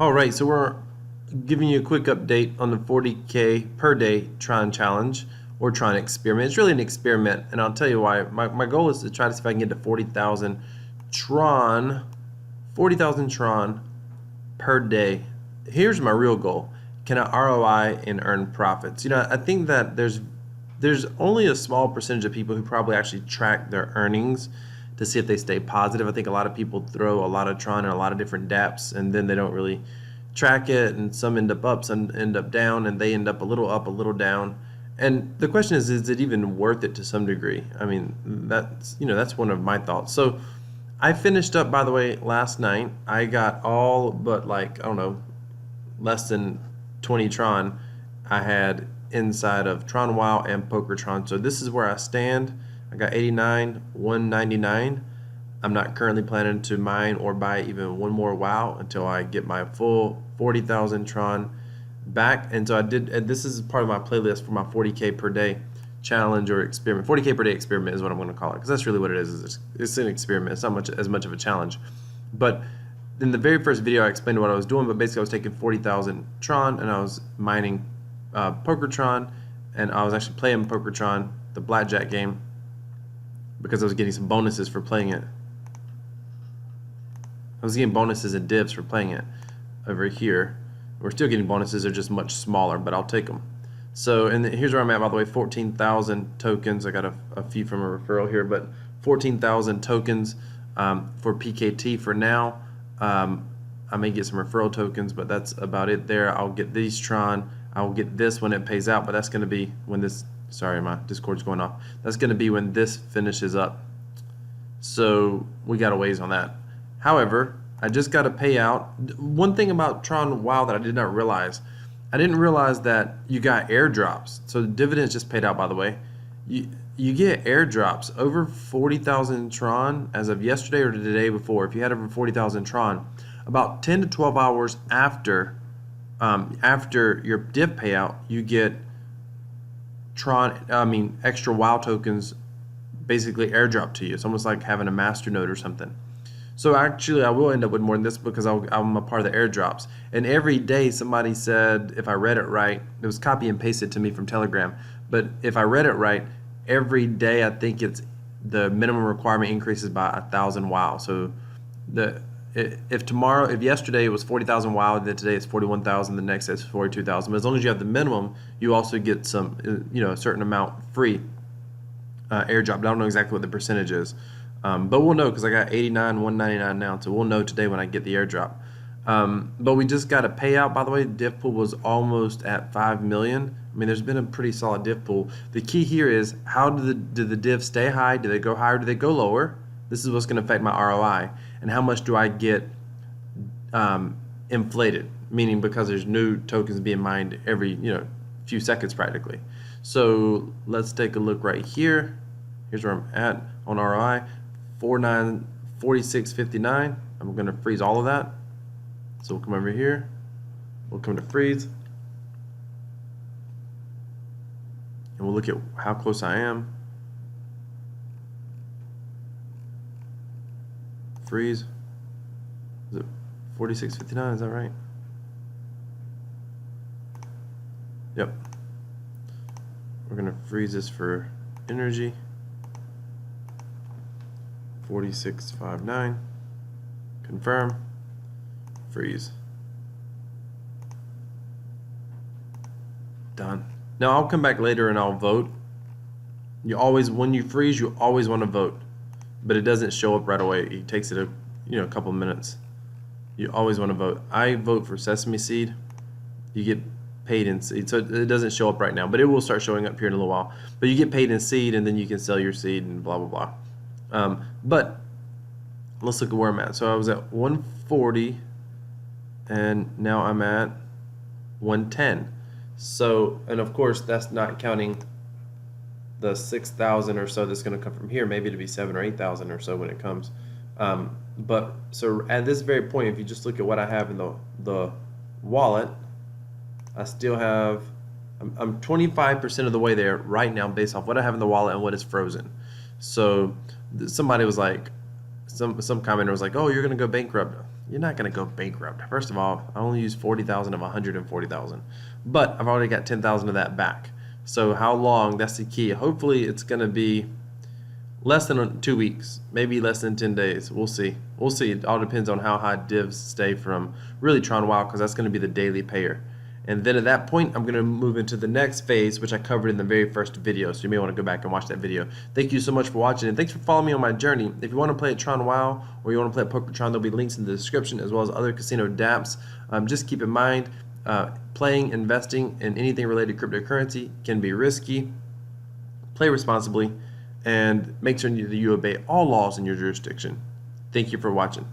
All right, so we're giving you a quick update on the 40K per day Tron challenge or Tron experiment. It's really an experiment, and I'll tell you why. My goal is to try to see if I can get to 40,000 Tron, 40,000 Tron per day. Here's my real goal. Can I ROI and earn profits? You know, I think that there's only a small percentage of people who probably actually track their earnings to see if they stay positive. I think a lot of people throw a lot of Tron and a lot of different dApps, and then they don't really track it, and some end up, some end up down, and they end up a little up, a little down. And the question is it even worth it to some degree? I mean, that's one of my thoughts. So I finished up, by the way, last night. I got all but, like, I don't know, less than 20 Tron I had inside of Tron WoW and PokerTron. So this is where I stand. I got 89, 199. I'm not currently planning to mine or buy even one more WoW until I get my full 40,000 Tron back. And so I did, and this is part of my playlist for my 40K per day challenge or experiment. 40K per day experiment is what I'm going to call it, because that's really what it is. It's an experiment. It's not as much of a challenge. But in the very first video I explained what I was doing, but basically I was taking 40,000 Tron and I was mining PokerTron, and I was actually playing PokerTron, the blackjack game, because I was getting some bonuses for playing it. I was getting bonuses and divs for playing it over here. We're still getting bonuses, they're just much smaller, but I'll take them. So, and here's where I'm at, by the way, 14,000 tokens. I got a few from a referral here, but 14,000 tokens for PKT for now. I may get some referral tokens, but that's about it there. I'll get these Tron. I'll get this when it pays out, but that's going to be when this, sorry, my Discord's going off. That's going to be when this finishes up. So we got a ways on that. However, I just got a payout. One thing about Tron WoW that I did not realize, I didn't realize that you got airdrops. So the dividends just paid out, by the way. You get airdrops over 40,000 Tron as of yesterday or the day before. If you had over 40,000 Tron, about 10 to 12 hours after your div payout, you get extra WoW tokens basically airdrop to you. It's almost like having a master node or something. So actually I will end up with more than this because I'm a part of the airdrops. And every day somebody said, if I read it right, it was copy and pasted to me from Telegram, but if I read it right, every day I think it's the minimum requirement increases by 1,000 WoW. So if yesterday it was 40,000 WoW, then today it's 41,000, the next day it's 42,000. But as long as you have the minimum, you also get some, a certain amount free airdrop. I don't know exactly what the percentage is, but we'll know because I got 89, 199 now, so we'll know today when I get the airdrop. But we just got a payout, by the way. Div pool was almost at 5 million. I mean, there's been a pretty solid div pool. The key here is how do the divs stay high? Do they go higher? Do they go lower? This is what's going to affect my ROI. And how much do I get inflated? Meaning because there's new tokens being mined every few seconds practically. So let's take a look right here. Here's where I'm at on ROI, 46.59. I'm going to freeze all of that. So we'll come over here. We'll come to freeze. And we'll look at how close I am. Freeze. Is it 46.59? Is that right? Yep. We're going to freeze this for energy. 46.59. Confirm. Freeze. Done. Now I'll come back later and I'll vote. When you freeze, you always want to vote, but it doesn't show up right away. It takes it a couple minutes. You always want to vote. I vote for Sesame Seed. You get paid in seed, so it doesn't show up right now, but it will start showing up here in a little while. But you get paid in seed, and then you can sell your seed and blah blah blah. But let's look at where I'm at. So I was at 140, and now I'm at 110. So, and of course that's not counting the 6,000 or so that's going to come from here. Maybe it'll be 7,000 or 8,000 or so when it comes. But so at this very point, if you just look at what I have in the wallet, I still have, I'm 25% of the way there right now based off what I have in the wallet and what is frozen. So somebody was like, some commenter was like, oh, you're going to go bankrupt. you're not going to go bankrupt. First of all, I only used 40,000 of 140,000, but I've already got 10,000 of that back. So how long? That's the key. Hopefully it's going to be less than 2 weeks, maybe less than 10 days. We'll see. We'll see. It all depends on how high divs stay from really Tron WoW, because that's going to be the daily payer. And then at that point, I'm going to move into the next phase, which I covered in the very first video. So you may want to go back and watch that video. Thank you so much for watching, and thanks for following me on my journey. If you want to play at Tron WoW, or you want to play at PokerTron, there'll be links in the description, as well as other casino dApps. Just keep in mind, playing, investing in anything related to cryptocurrency can be risky. Play responsibly, and make sure that you obey all laws in your jurisdiction. Thank you for watching.